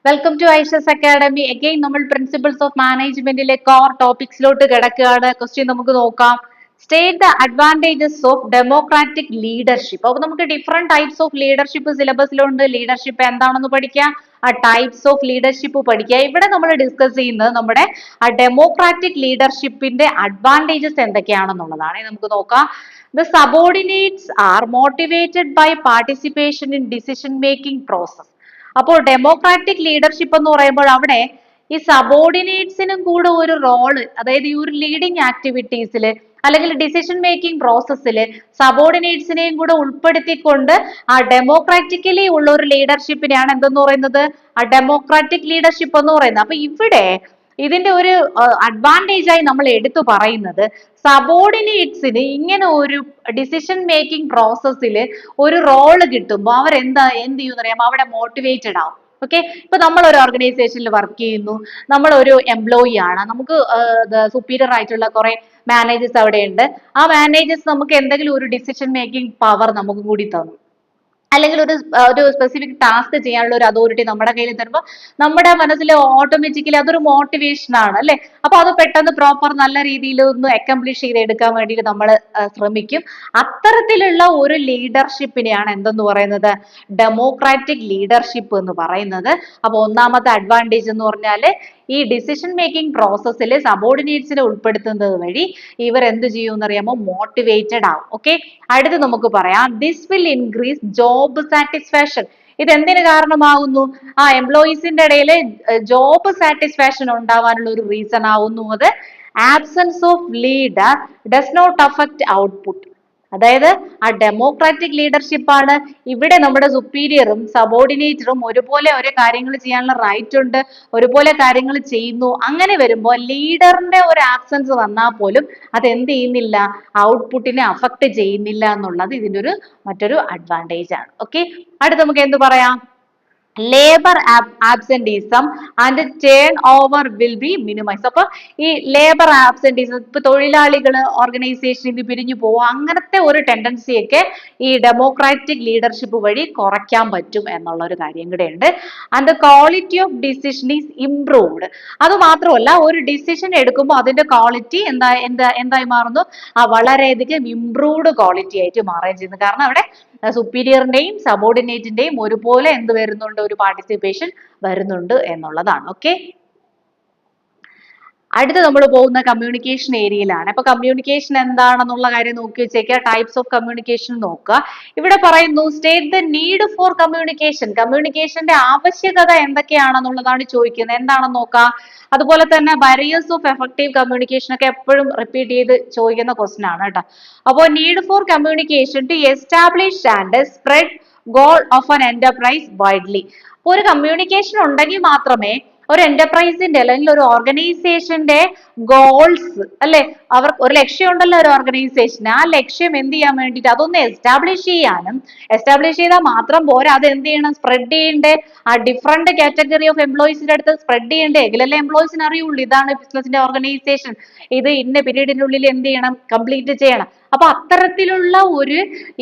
Welcome to Aisha's academy. Again നമ്മൾ principles of മാനേജ്മെന്റിലെ core ടോപ്പിക്സിലോട്ട് കിടക്കുകയാണ്. ക്വസ്റ്റ്യൻ നമുക്ക് നോക്കാം. State the advantages of democratic leadership. അപ്പൊ നമുക്ക് ഡിഫറെന്റ് ടൈപ്സ് ഓഫ് ലീഡർഷിപ്പ് സിലബസിലുണ്ട്. ലീഡർഷിപ്പ് എന്താണെന്ന് പഠിക്കുക, ആ ടൈപ്സ് ഓഫ് ലീഡർഷിപ്പ് പഠിക്കുക. ഇവിടെ നമ്മൾ ഡിസ്കസ് ചെയ്യുന്നത് നമ്മുടെ ആ ഡെമോക്രാറ്റിക് ലീഡർഷിപ്പിന്റെ അഡ്വാൻറ്റേജസ് എന്തൊക്കെയാണെന്നുള്ളതാണ്. നമുക്ക് നോക്കാം. The subordinates are motivated by participation in decision making process. അപ്പോൾ ഡെമോക്രാറ്റിക് ലീഡർഷിപ്പ് എന്ന് പറയുമ്പോൾ അവിടെ ഈ സബോർഡിനേറ്റ്സിനും കൂടെ ഒരു റോള്, അതായത് ഈ ഒരു ലീഡിങ് ആക്ടിവിറ്റീസിൽ അല്ലെങ്കിൽ ഡിസിഷൻ മേക്കിംഗ് പ്രോസസ്സിൽ സബോർഡിനേറ്റ്സിനെയും കൂടെ ഉൾപ്പെടുത്തിക്കൊണ്ട് ആ ഡെമോക്രാറ്റിക്കലി ഉള്ള ഒരു ലീഡർഷിപ്പിനെയാണ് എന്തെന്ന് പറയുന്നത്, ആ ഡെമോക്രാറ്റിക് ലീഡർഷിപ്പ് എന്ന് പറയുന്നത്. അപ്പൊ ഇവിടെ ഇതിന്റെ ഒരു അഡ്വാൻറ്റേജ് ആയി നമ്മൾ എടുത്തു പറയുന്നത് സബോർഡിനേറ്റ്സിന് ഇങ്ങനെ ഒരു ഡിസിഷൻ മേക്കിംഗ് പ്രോസസ്സിൽ ഒരു റോള് കിട്ടുമ്പോൾ എന്ത് ചെയ്യുമെന്ന് അറിയാമോ, അവിടെ മോട്ടിവേറ്റഡ് ആവും. ഓക്കെ, ഇപ്പൊ നമ്മൾ ഒരു ഓർഗനൈസേഷനിൽ വർക്ക് ചെയ്യുന്നു, നമ്മൾ ഒരു എംപ്ലോയി ആണ്, നമുക്ക് സുപ്പീരിയർ ആയിട്ടുള്ള കുറെ മാനേജേഴ്സ് അവിടെ ഉണ്ട്. ആ മാനേജേഴ്സ് നമുക്ക് എന്തെങ്കിലും ഒരു ഡിസിഷൻ മേക്കിംഗ് പവർ നമുക്ക് കൂടി തന്നു, അല്ലെങ്കിൽ ഒരു സ്പെസിഫിക് ടാസ്ക് ചെയ്യാനുള്ള ഒരു അതോറിറ്റി നമ്മുടെ കയ്യിൽ തരുമ്പോൾ നമ്മുടെ മനസ്സിൽ ഓട്ടോമാറ്റിക്കലി അതൊരു മോട്ടിവേഷൻ ആണ് അല്ലെ. അപ്പൊ അത് പെട്ടെന്ന് പ്രോപ്പർ നല്ല രീതിയിൽ ഒന്ന് അക്കംപ്ലിഷ് ചെയ്തെടുക്കാൻ വേണ്ടിയിട്ട് നമ്മൾ ശ്രമിക്കും. അത്തരത്തിലുള്ള ഒരു ലീഡർഷിപ്പിനെയാണ് എന്തെന്ന് പറയുന്നത്, ഡെമോക്രാറ്റിക് ലീഡർഷിപ്പ് എന്ന് പറയുന്നത്. അപ്പൊ ഒന്നാമത്തെ അഡ്വാൻറ്റേജ് എന്ന് പറഞ്ഞാൽ ഈ ഡിസിഷൻ മേക്കിംഗ് പ്രോസസ്സിൽ സബോർഡിനേറ്റ്സിനെ ഉൾപ്പെടുത്തുന്നത് വഴി ഇവർ എന്ത് ചെയ്യുമെന്ന് അറിയാമോ, മോട്ടിവേറ്റഡ് ആവും. ഓക്കെ, അടുത്ത് നമുക്ക് പറയാം, this will increase job satisfaction. ഇത് എന്തിനു കാരണമാകുന്നു, ആ എംപ്ലോയീസിന്റെ ഇടയിൽ ജോബ് സാറ്റിസ്ഫാക്ഷൻ ഉണ്ടാവാനുള്ള ഒരു റീസൺ ആവുന്നു. അത് absence of leader does not affect output. അതായത് ആ ഡെമോക്രാറ്റിക് ലീഡർഷിപ്പ് ആണ്. ഇവിടെ നമ്മുടെ സുപ്പീരിയറും സബോർഡിനേറ്ററും ഒരുപോലെ ഓരോ കാര്യങ്ങൾ ചെയ്യാനുള്ള റൈറ്റ് ഉണ്ട്, ഒരുപോലെ കാര്യങ്ങൾ ചെയ്യുന്നു. അങ്ങനെ വരുമ്പോൾ ലീഡറിന്റെ ഒരു ആബ്സെൻസ് വന്നാൽ പോലും അത് എന്ത് ചെയ്യുന്നില്ല, ഔട്ട്പുട്ടിനെ അഫക്ട് ചെയ്യുന്നില്ല എന്നുള്ളത് ഇതിന്റെ ഒരു മറ്റൊരു അഡ്വാൻറ്റേജ് ആണ്. ഓക്കെ, അടുത്ത് നമുക്ക് എന്ത് പറയാം, labour absenteeism and turnover will be minimise. അപ്പൊ ഈ ലേബർ ആബ്സെന്റീസം, ഇപ്പൊ തൊഴിലാളികൾ ഓർഗനൈസേഷനിൽ നിന്ന് പിരിഞ്ഞു പോവുക, അങ്ങനത്തെ ഒരു ടെൻഡൻസി ഒക്കെ ഈ ഡെമോക്രാറ്റിക് ലീഡർഷിപ്പ് വഴി കുറയ്ക്കാൻ പറ്റും എന്നുള്ള ഒരു കാര്യം കൂടെ ഉണ്ട്. And the quality of decision is improved. അത് മാത്രമല്ല, ഒരു ഡിസിഷൻ എടുക്കുമ്പോൾ അതിന്റെ ക്വാളിറ്റി എന്തായി മാറുന്നു, വളരെയധികം ഇംപ്രൂവ്ഡ് ക്വാളിറ്റി ആയിട്ട് മാറുകയും ചെയ്യുന്നു. കാരണം അവിടെ സുപ്പീരിയറിന്റെയും സബോർഡിനേറ്റിന്റെയും ഒരുപോലെ എന്ത് വരുന്നുണ്ട്, ഒരു പാർട്ടിസിപ്പേഷൻ വരുന്നുണ്ട് എന്നുള്ളതാണ്. ഓക്കെ, അടുത്ത് നമ്മൾ പോകുന്ന കമ്മ്യൂണിക്കേഷൻ ഏരിയയിലാണ്. അപ്പൊ കമ്മ്യൂണിക്കേഷൻ എന്താണെന്നുള്ള കാര്യം നോക്കി വെച്ചേക്കുക. ടൈപ്സ് ഓഫ് കമ്മ്യൂണിക്കേഷൻ നോക്കുക. ഇവിടെ പറയുന്നു, state the need for communication. കമ്മ്യൂണിക്കേഷന്റെ ആവശ്യകത എന്തൊക്കെയാണെന്നുള്ളതാണ് ചോദിക്കുന്നത്. എന്താണെന്ന് നോക്കാം. അതുപോലെ തന്നെ ബാരിയേഴ്സ് ഓഫ് എഫക്റ്റീവ് കമ്മ്യൂണിക്കേഷൻ ഒക്കെ എപ്പോഴും റിപ്പീറ്റ് ചെയ്ത് ചോദിക്കുന്ന ക്വസ്റ്റൻ ആണ് കേട്ടോ. അപ്പോൾ need for communication to establish and spread goal of an enterprise widely. ഒരു കമ്മ്യൂണിക്കേഷൻ ഉണ്ടെങ്കിൽ മാത്രമേ ഒരു എന്റർപ്രൈസിന്റെ അല്ലെങ്കിൽ ഒരു ഓർഗനൈസേഷന്റെ ഗോൾസ് അല്ലെ, അവർക്ക് ഒരു ലക്ഷ്യം ഉണ്ടല്ലോ ഒരു ഓർഗനൈസേഷന്, ആ ലക്ഷ്യം എന്ത് ചെയ്യാൻ വേണ്ടിയിട്ട് അതൊന്ന് എസ്റ്റാബ്ലിഷ് ചെയ്യാനും, എസ്റ്റാബ്ലിഷ് ചെയ്താൽ മാത്രം പോരാ, അത് എന്ത് ചെയ്യണം, സ്പ്രെഡ് ചെയ്യണ്ടേ, ആ ഡിഫറെന്റ് കാറ്റഗറി ഓഫ് എംപ്ലോയീസിന്റെ അടുത്ത് സ്പ്രെഡ് ചെയ്യണ്ടേ. എങ്കിലല്ലേ എംപ്ലോയീസിന് അറിയുള്ളൂ ഇതാണ് ബിസിനസിന്റെ ഓർഗനൈസേഷൻ, ഇത് ഇന്ന പീരീഡിനുള്ളിൽ എന്ത് ചെയ്യണം, കംപ്ലീറ്റ് ചെയ്യണം. അപ്പൊ അത്തരത്തിലുള്ള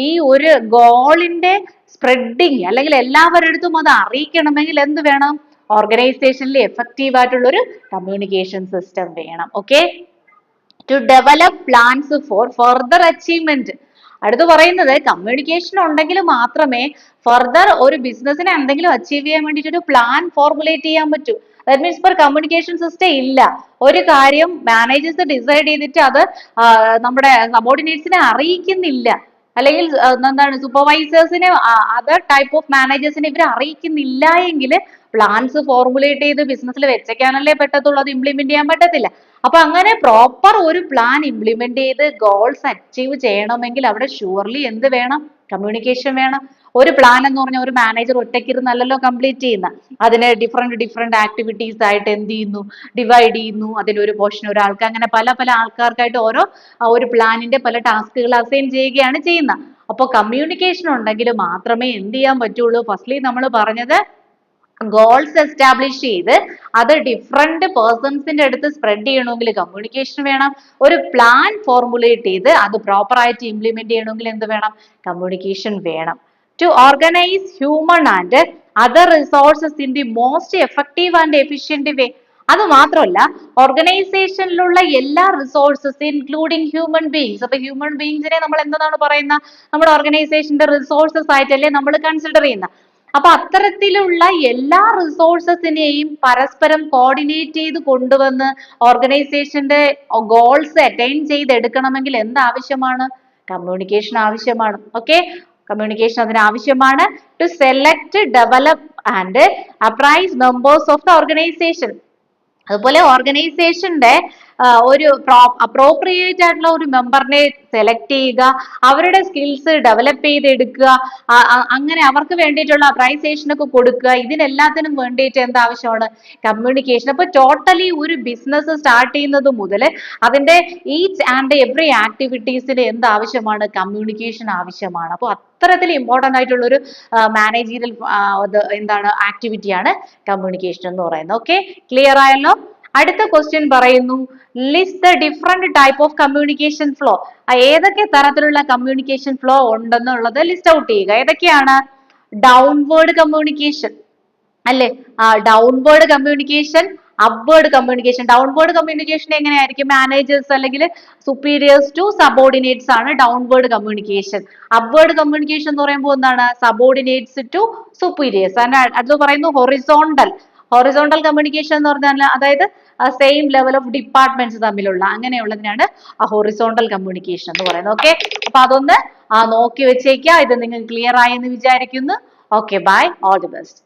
ഈ ഒരു ഗോളിന്റെ സ്പ്രെഡിങ് അല്ലെങ്കിൽ എല്ലാവരുടെ അടുത്തും അത് അറിയിക്കണമെങ്കിൽ എന്ത് വേണം, ഓർഗനൈസേഷനിൽ എഫക്റ്റീവ് ആയിട്ടുള്ള ഒരു കമ്മ്യൂണിക്കേഷൻ സിസ്റ്റം വേണം. Okay, to develop plans for further achievement. അടുത്ത് പറയുന്നത് കമ്മ്യൂണിക്കേഷൻ ഉണ്ടെങ്കിൽ മാത്രമേ ഫർദർ ഒരു ബിസിനസ്സിനെ എന്തെങ്കിലും അച്ചീവ് ചെയ്യാൻ വേണ്ടിയിട്ട് ഒരു പ്ലാൻ ഫോർമുലേറ്റ് ചെയ്യാൻ പറ്റൂ. ദാറ്റ് മീൻസ് ഇപ്പോൾ കമ്മ്യൂണിക്കേഷൻ സിസ്റ്റം ഇല്ല, ഒരു കാര്യം മാനേജേഴ്സ് ഡിസൈഡ് ചെയ്തിട്ട് അത് നമ്മുടെ സബോർഡിനേറ്റ്സിനെ അറിയിക്കുന്നില്ല, അല്ലെങ്കിൽ എന്താണ് സൂപ്പർവൈസേഴ്സിനെ, അതർ ടൈപ്പ് ഓഫ് മാനേജേഴ്സിനെ ഇവർ അറിയിക്കുന്നില്ല എങ്കിൽ പ്ലാൻസ് ഫോർമുലേറ്റ് ചെയ്ത് ബിസിനസ്സിൽ വെച്ചേക്കാനല്ലേ പറ്റത്തുള്ളൂ, അത് ഇംപ്ലിമെന്റ് ചെയ്യാൻ പറ്റത്തില്ല. അപ്പൊ അങ്ങനെ പ്രോപ്പർ ഒരു പ്ലാൻ ഇംപ്ലിമെന്റ് ചെയ്ത് ഗോൾസ് അച്ചീവ് ചെയ്യണമെങ്കിൽ അവിടെ ഷുവർലി എന്ത് വേണം, കമ്മ്യൂണിക്കേഷൻ വേണം. ഒരു പ്ലാൻ എന്ന് പറഞ്ഞാൽ ഒരു മാനേജർ ഒറ്റയ്ക്കിരുന്നല്ലോ കംപ്ലീറ്റ് ചെയ്യുന്ന, അതിനെ ഡിഫറെന്റ് ആക്ടിവിറ്റീസ് ആയിട്ട് എന്ത് ചെയ്യുന്നു, ഡിവൈഡ് ചെയ്യുന്നു. അതിലൊരു പോർഷൻ ഒരാൾക്ക്, അങ്ങനെ പല പല ആൾക്കാർക്കായിട്ട് ഓരോ ഒരു പ്ലാനിന്റെ പല ടാസ്കുകൾ അസൈൻ ചെയ്യുകയാണ് ചെയ്യുന്നത്. അപ്പോൾ കമ്മ്യൂണിക്കേഷൻ ഉണ്ടെങ്കിൽ മാത്രമേ എന്ത് ചെയ്യാൻ പറ്റുള്ളൂ, ഫസ്റ്റ്ലി നമ്മൾ പറഞ്ഞത് ഗോൾസ് എസ്റ്റാബ്ലിഷ് ചെയ്ത് അത് ഡിഫറെന്റ് പേഴ്സൺസിന്റെ അടുത്ത് സ്പ്രെഡ് ചെയ്യണമെങ്കിൽ കമ്മ്യൂണിക്കേഷൻ വേണം. ഒരു പ്ലാൻ ഫോർമുലേറ്റ് ചെയ്ത് അത് പ്രോപ്പർ ആയിട്ട് ഇംപ്ലിമെന്റ് ചെയ്യണമെങ്കിൽ എന്ത് വേണം, കമ്മ്യൂണിക്കേഷൻ വേണം. To organise human and other resources in the most effective and efficient way. അത് മാത്രമല്ല ഓർഗനൈസേഷനിലുള്ള എല്ലാ റിസോഴ്സസ് ഇൻക്ലൂഡിങ് ഹ്യൂമൻ ബീങ്സ്. അപ്പൊ ഹ്യൂമൻ ബീങ്സിനെ നമ്മൾ എന്താണ് പറയുന്നത്? നമ്മുടെ ഓർഗനൈസേഷന്റെ റിസോഴ്സസ് ആയിട്ടല്ലേ നമ്മൾ കൺസിഡർ ചെയ്യുന്നത്. അപ്പൊ അത്തരത്തിലുള്ള എല്ലാ റിസോഴ്സസിനെയും പരസ്പരം കോർഡിനേറ്റ് ചെയ്ത് കൊണ്ടുവന്ന് ഓർഗനൈസേഷന്റെ ഗോൾസ് അറ്റൈൻ ചെയ്തെടുക്കണമെങ്കിൽ എന്താവശ്യമാണ്? കമ്മ്യൂണിക്കേഷൻ ആവശ്യമാണ്. ഓക്കെ, കമ്മ്യൂണിക്കേഷൻ അതിന് ആവശ്യമാണ്. To select, develop and appraise members of the organisation. അതുപോലെ ഓർഗനൈസേഷന്റെ ഒരു അപ്രോപ്രിയേറ്റ് ആയിട്ടുള്ള ഒരു മെമ്പറിനെ സെലക്ട് ചെയ്യുക, അവരുടെ സ്കിൽസ് ഡെവലപ്പ് ചെയ്തെടുക്കുക, അങ്ങനെ അവർക്ക് വേണ്ടിയിട്ടുള്ള അപ്രൈസേഷൻ ഒക്കെ കൊടുക്കുക. ഇതിനെല്ലാത്തിനും വേണ്ടിയിട്ട് എന്താവശ്യമാണ്? കമ്മ്യൂണിക്കേഷൻ. അപ്പൊ ടോട്ടലി ഒരു ബിസിനസ് സ്റ്റാർട്ട് ചെയ്യുന്നത് മുതൽ അതിന്റെ ഈച്ച് ആൻഡ് എവറി ആക്ടിവിറ്റീസിന് എന്താവശ്യമാണ്? കമ്മ്യൂണിക്കേഷൻ ആവശ്യമാണ്. അപ്പൊ അത്തരത്തിൽ ഇമ്പോർട്ടന്റ് ആയിട്ടുള്ള ഒരു മാനേജീരിയൽ എന്താണ് ആക്ടിവിറ്റിയാണ് കമ്മ്യൂണിക്കേഷൻ എന്ന് പറയുന്നത്. ഓക്കെ, ക്ലിയർ ആയല്ലോ? അടുത്ത ക്വസ്റ്റ്യൻ പറയുന്നു, list the different type of communication flow. ഏതൊക്കെ തരത്തിലുള്ള കമ്മ്യൂണിക്കേഷൻ ഫ്ലോ ഉണ്ടെന്നുള്ളത് ലിസ്റ്റ് ഔട്ട് ചെയ്യുക. ഏതൊക്കെയാണ്? ഡൗൺവേർഡ് കമ്മ്യൂണിക്കേഷൻ അല്ലെ, downward communication, upward communication. Downward communication എങ്ങനെയായിരിക്കും? മാനേജേഴ്സ് അല്ലെങ്കിൽ സുപ്പീരിയേഴ്സ് ടു സബോർഡിനേറ്റ്സ് ആണ് ഡൗൺവേർഡ് കമ്മ്യൂണിക്കേഷൻ. അപ്വേർഡ് കമ്മ്യൂണിക്കേഷൻ എന്ന് പറയുമ്പോൾ എന്താണ്? Subordinates to superiors. അത് പറയുന്നു ഹൊറിസോണ്ടൽ. ഹൊറിസോണ്ടൽ കമ്മ്യൂണിക്കേഷൻ എന്ന് പറഞ്ഞാൽ അതായത് സെയിം ലെവൽ ഓഫ് ഡിപ്പാർട്ട്മെന്റ്സ് തമ്മിലുള്ള അങ്ങനെയുള്ളതിനാണ് ഹൊറിസോണ്ടൽ കമ്മ്യൂണിക്കേഷൻ എന്ന് പറയുന്നത്. ഓക്കെ, അപ്പൊ അതൊന്ന് നോക്കി വെച്ചേക്കുക. ഇത് നിങ്ങൾക്ക് ക്ലിയർ ആയെന്ന് വിചാരിക്കുന്നു. Okay, bye, all the best.